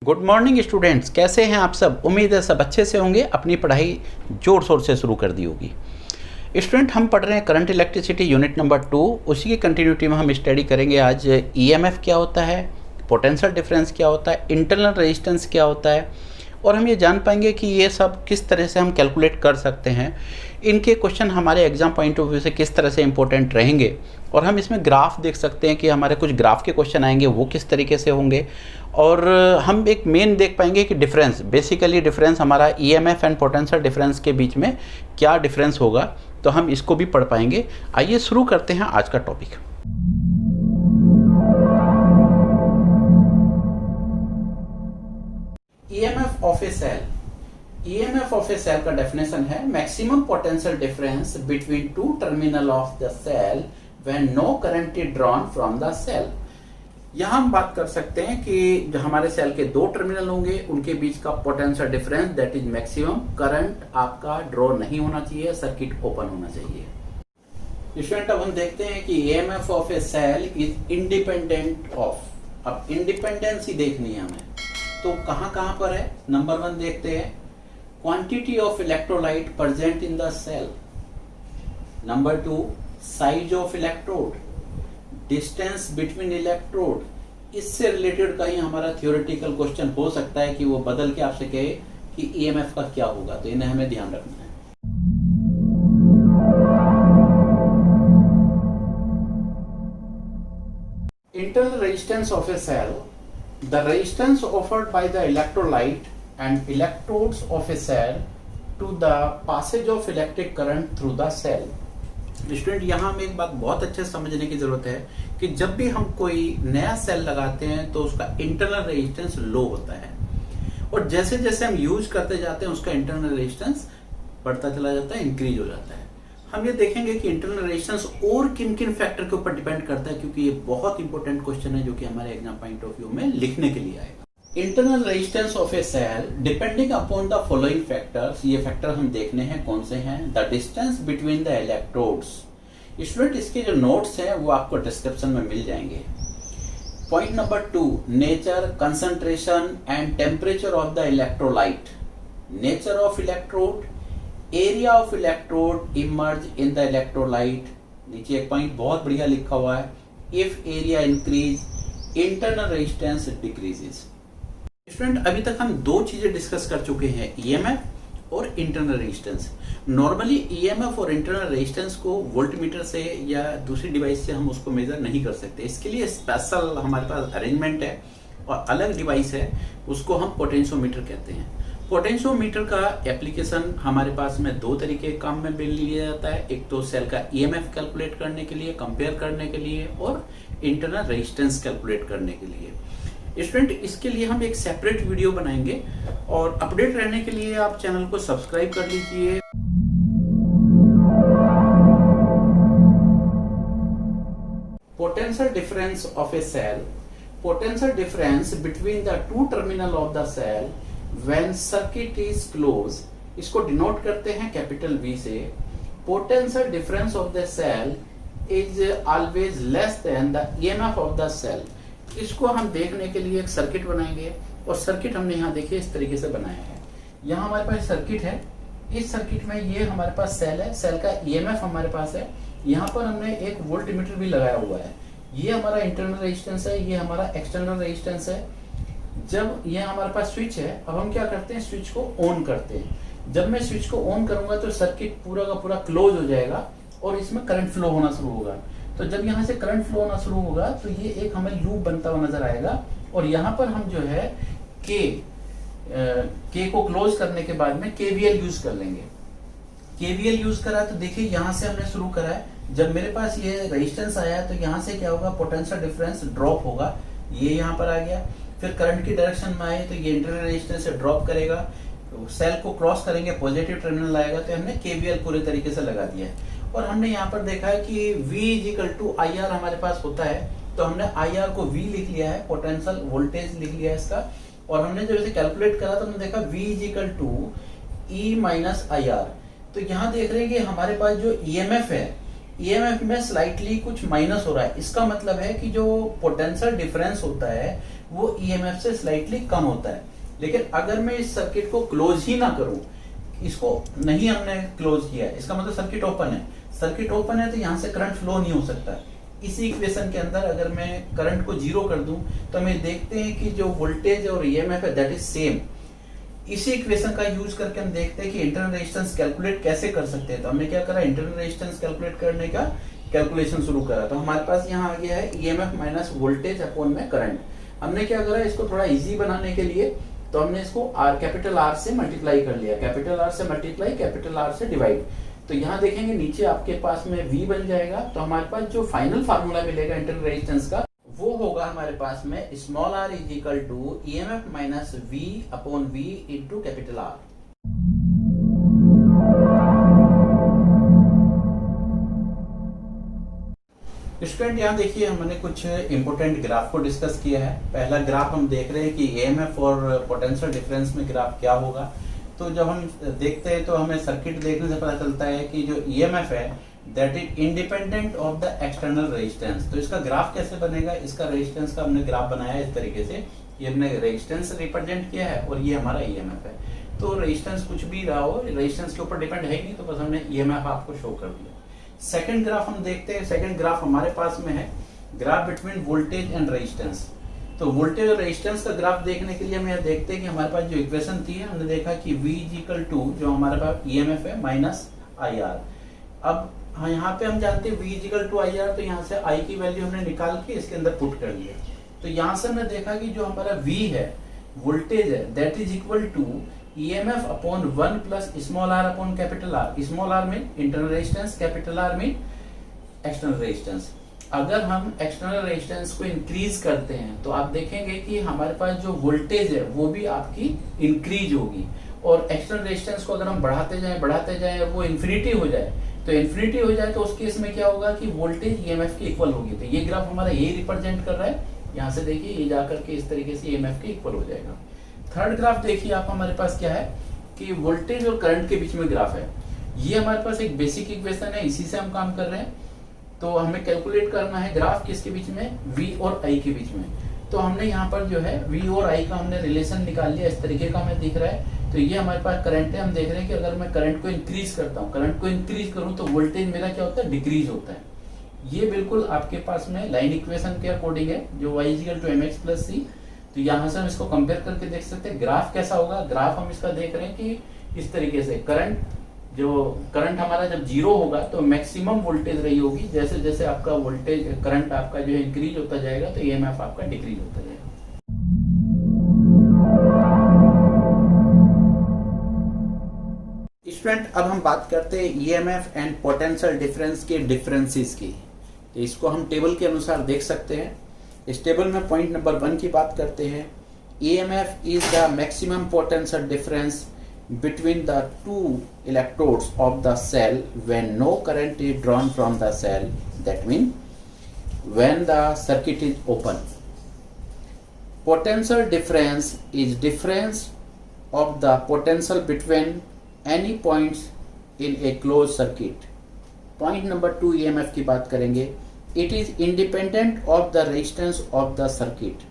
Good morning students, कैसे हैं आप सब। उम्मीद है सब अच्छे से होंगे। अपनी पढ़ाई जोर शोर से शुरू कर दी होगी। स्टूडेंट, हम पढ़ रहे हैं करंट इलेक्ट्रिसिटी यूनिट नंबर 2। उसी की कंटिन्यूटी में हम स्टडी करेंगे आज ईएमएफ क्या होता है, पोटेंशियल डिफरेंस क्या होता है, इंटरनल रेजिस्टेंस क्या होता है, और हम ये जान पाएंगे कि ये सब किस तरह से हम कैलकुलेट कर सकते हैं। इनके क्वेश्चन हमारे एग्जाम पॉइंट ऑफ व्यू से किस तरह से इंपॉर्टेंट रहेंगे, और हम इसमें ग्राफ देख सकते हैं कि हमारे कुछ ग्राफ के क्वेश्चन आएंगे वो किस तरीके से होंगे। और हम एक मेन देख पाएंगे कि डिफरेंस, बेसिकली डिफरेंस हमारा ईएमएफ एंड पोटेंशियल डिफरेंस के बीच में क्या डिफरेंस होगा, तो हम इसको भी पढ़ पाएंगे। आइए शुरू करते हैं आज का topic. EMF of a cell. EMF of a cell का डेफिनेशन है maximum potential difference between two terminal of the cell when no current is drawn from the cell. यहां हम बात कर सकते हैं कि जो हमारे सेल के दो टर्मिनल होंगे उनके बीच का potential difference that is maximum. Current आपका ड्रॉ नहीं होना चाहिए, सर्किट ओपन होना चाहिए। स्टूडेंट, अब हम देखते हैं कि EMF of a cell is independent of. अब इंडिपेंडेंसी देखनी है हमें, तो कहां पर है। नंबर 1 देखते हैं, quantity of electrolyte present in the cell. Number 2, size of electrode, distance between electrode. इससे रिलेटेड कहीं हमारा थियोरेटिकल क्वेश्चन हो सकता है कि वो बदल के आपसे कहे कि ईएमएफ का क्या होगा, तो इन्हें हमें ध्यान रखना है। Internal resistance of a cell, the resistance offered by the electrolyte and electrodes of a cell to the passage of electric current through the cell. Student, यहाँ हमें एक बात बहुत अच्छे से समझने की जरूरत है कि जब भी हम कोई नया सेल लगाते हैं तो उसका इंटरनल रेजिस्टेंस लो होता है, और जैसे जैसे हम यूज करते जाते हैं उसका इंटरनल रेजिस्टेंस बढ़ता चला जाता है, इंक्रीज हो जाता है। हम ये देखेंगे कि इंटरनल रेजिस्टेंस और किन किन फैक्टर के ऊपर डिपेंड करता है, क्योंकि ये बहुत इंपॉर्टेंट क्वेश्चन है जो कि हमारे एग्जाम पॉइंट ऑफ व्यू में लिखने के लिए आएगा। Internal resistance of a cell depending upon the following factors. ये फैक्टर हम देखने हैं कौन से हैं। The distance between the electrodes. Student, इसके जो नोट्स हैं वो आपको डिस्क्रिप्शन में मिल जाएंगे। Point number 2, nature, concentration and temperature of the electrolyte. Nature of electrode, area of electrode emerge in the electrolyte. नीचे एक पॉइंट बहुत बढ़िया लिखा हुआ है, if area increase internal resistance decreases. Student, अभी तक हम दो चीजें डिस्कस कर चुके हैं, ईएमएफ और इंटरनल रेजिस्टेंस। नॉर्मली ईएमएफ और इंटरनल रेजिस्टेंस को वोल्टमीटर से या दूसरी डिवाइस से हम उसको मेजर नहीं कर सकते। इसके लिए स्पेशल हमारे पास अरेंजमेंट है और अलग डिवाइस है, उसको हम पोटेंशियोमीटर कहते हैं। पोटेंशियोमीटर का एप्लीकेशन हमारे पास में दो तरीके के काम में लिया जाता है। एक तो सेल का ईएमएफ कैलकुलेट करने के लिए, कंपेयर करने के लिए, और इंटरनल रेजिस्टेंस कैलकुलेट करने के लिए। स्टूडेंट, इसके लिए हम एक सेपरेट वीडियो बनाएंगे, और अपडेट रहने के लिए आप चैनल को सब्सक्राइब कर लीजिए। Potential difference of a cell. Potential difference between the two terminal of the cell when circuit is close. इसको डिनोट करते हैं कैपिटल V से। Potential difference of the cell is always less than the EMF of the cell. इसको हम देखने के लिए एक सर्किट बनाएंगे, और सर्किट हमने यहाँ देखिए इस तरीके से बनाया है। यहाँ हमारे पास सर्किट है, इस सर्किट में ये हमारे पास सेल है, सेल का ईएमएफ हमारे पास है। यहाँ पर हमने एक वोल्टमीटर भी लगाया हुआ है। ये हमारा इंटरनल रेजिस्टेंस है, ये हमारा एक्सटर्नल रेजिस्टेंस है। जब ये हमारे पास स्विच है, अब हम क्या करते हैं, स्विच को ऑन करते हैं। जब मैं स्विच को ऑन करूंगा तो सर्किट पूरा का पूरा क्लोज हो जाएगा और इसमें करंट फ्लो होना शुरू होगा। तो जब यहाँ से करंट फ्लो होना शुरू होगा तो ये एक हमें लूप बनता हुआ नजर आएगा, और यहाँ पर हम जो है के को क्लोज करने के बाद में केवीएल यूज कर लेंगे। केवीएल यूज करा तो देखिए यहाँ से हमने शुरू करा है। जब मेरे पास ये रेजिस्टेंस आया तो यहाँ से क्या होगा, पोटेंशियल डिफरेंस ड्रॉप होगा, ये यहाँ पर आ गया। फिर करंट की डायरेक्शन में आए तो ये इंटरनल रेजिस्टेंस से ड्रॉप करेगा, तो सेल को क्रॉस करेंगे, पॉजिटिव टर्मिनल आएगा, तो हमने केवीएल पूरे तरीके से लगा दिया है। और हमने यहाँ पर देखा है कि V = IR हमारे पास होता है, तो हमने IR को V लिख लिया है, पोटेंशियल वोल्टेज लिख लिया है इसका। और हमने जब इसे कैलकुलेट करा तो हमने देखा V = E - IR। तो यहाँ देख रहे हैं कि हमारे पास जो ईएमएफ है, ईएमएफ में स्लाइटली कुछ माइनस हो रहा है। इसका मतलब है कि जो पोटेंशियल डिफरेंस होता है वो ईएमएफ से स्लाइटली कम होता है। लेकिन अगर मैं इस सर्किट को क्लोज ही ना करूं, इसको नहीं हमने क्लोज किया है, इसका मतलब सर्किट ओपन है। सर्किट ओपन है तो यहां से करंट फ्लो नहीं हो सकता। इसी इक्वेशन के अंदर अगर मैं करंट को जीरो कर दूं तो हम देखते हैं कि जो वोल्टेज और ईएमएफ है दैट इज सेम। इसी इक्वेशन का यूज करके हम देखते हैं कि इंटरनल रेजिस्टेंस कैलकुलेट कैसे कर सकते हैं। तो हमने क्या करा, इंटरनल रेजिस्टेंस कैलकुलेट करने का कैलकुलेशन शुरू करा। तो हमारे पास यहाँ आ गया है ईएमएफ माइनस वोल्टेज अपॉन में करंट। हमने क्या करा, इसको थोड़ा इजी बनाने के लिए तो हमने इसको कैपिटल आर से मल्टीप्लाई कर लिया, कैपिटल आर से मल्टीप्लाई, कैपिटल आर से डिवाइड। तो यहाँ देखेंगे नीचे आपके पास में V बन जाएगा। तो हमारे पास जो फाइनल फार्मूला मिलेगा इंटरनल रेजिस्टेंस का वो होगा हमारे पास में small r is equal to EMF minus V upon V into capital R। Student यहाँ देखिए हमने कुछ इंपोर्टेंट ग्राफ को डिस्कस किया है। पहला ग्राफ हम देख रहे हैं कि ईएमएफ और पोटेंशियल डिफरेंस में ग्राफ क्या होगा। तो जब हम देखते हैं तो हमें सर्किट देखने से पता चलता है कि जो ईएमएफ है that is independent of the external resistance. तो इसका ग्राफ कैसे बनेगा, इसका रेजिस्टेंस का हमने ग्राफ बनाया इस तरीके से। ये हमने रेजिस्टेंस रिप्रेजेंट किया है और ये हमारा ईएमएफ है। तो रेजिस्टेंस कुछ भी रहा हो, रेजिस्टेंस के ऊपर डिपेंड है ही नहीं, तो बस हमने ईएमएफ आपको शो कर दिया। सेकंड ग्राफ हम देखते हैं। सेकंड ग्राफ हमारे पास में है graph between voltage and resistance. तो वोल्टेज और रेजिस्टेंस का ग्राफ देखने के लिए हम यहाँ देखते हैं कि हमारे पास जो इक्वेशन थी हमने देखा कि V इज इक्वल टू जो हमारे पास ईएमएफ है माइनस IR। अब हाँ यहाँ पे हम जानते हैं V is equal to IR, तो यहाँ से I की वैल्यू हमने निकाल के इसके अंदर पुट कर लिया। तो यहाँ से हमने देखा कि जो हमारा V है वोल्टेज है that is equal to EMF upon 1 plus small r upon capital R। Small r mean internal resistance, capital R mean external resistance. अगर हम एक्सटर्नल रेजिस्टेंस को इंक्रीज करते हैं तो आप देखेंगे कि हमारे पास जो वोल्टेज है वो भी आपकी इंक्रीज होगी, और एक्सटर्नल रेजिस्टेंस को अगर हम बढ़ाते जाए वो इन्फिनिटी हो जाए, तो इन्फिनिटी हो जाए तो उस केस में क्या होगा कि वोल्टेज ईएमएफ के इक्वल होगी। तो ये ग्राफ हमारा यही रिप्रेजेंट कर रहा है। यहाँ से देखिए ये जाकर के इस तरीके से ईएमएफ के इक्वल हो जाएगा। थर्ड ग्राफ देखिए आप, हमारे पास क्या है कि वोल्टेज और करंट के बीच में ग्राफ है। ये हमारे पास एक बेसिक इक्वेशन है, इसी से हम काम कर रहे हैं। तो हमें कैलकुलेट करना है ग्राफ किसके बीच में, V और I के बीच में। तो हमने यहाँ पर जो है V और I का हमने रिलेशन निकाल लिया, इस तरीके का हमें दिख रहा है। तो ये हमारे पास करंट है। हम देख रहे हैं कि अगर मैं करंट को इंक्रीज करता हूँ, करंट को इंक्रीज करूँ तो वोल्टेज मेरा क्या होता है, डिक्रीज होता है। ये बिल्कुल आपके पास में लाइन इक्वेशन के अकॉर्डिंग है जो y equal to mx plus c। तो यहाँ से हम इसको कंपेयर करके देख सकते हैं ग्राफ कैसा होगा। ग्राफ हम इसका देख रहे हैं कि इस तरीके से करंट हमारा जब जीरो होगा तो मैक्सिमम वोल्टेज रही होगी। जैसे जैसे आपका वोल्टेज करंट आपका जो है इंक्रीज होता जाएगा तो ईएमएफ आपका डिक्रीज होता जाएगा। स्टूडेंट अब हम बात करते हैं ईएमएफ एंड पोटेंशियल डिफरेंस के डिफरेंसेस की। तो इसको हम टेबल के अनुसार देख सकते हैं। इस टेबल में पॉइंट नंबर 1 की बात करते हैं। EMF is the maximum potential difference between the two electrodes of the cell when no current is drawn from the cell. That means when the circuit is open. Potential difference is difference of the potential between any points in a closed circuit. Point number 2 EMF की बात करेंगे। It is independent of the resistance of the circuit.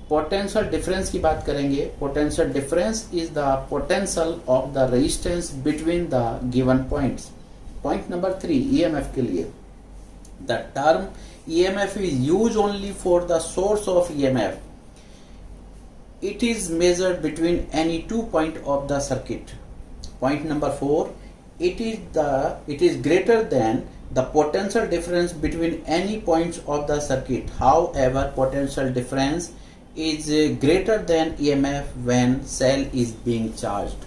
Potential difference की बात करेंगे। Potential difference is the potential of the resistance between the given points. Point number 3 EMF के लिए the term EMF is use only for the source of EMF. It is measured between any two point of the circuit. Point number 4 it is greater than the potential difference between any points of the circuit. However, potential difference is greater than EMF when cell is being charged.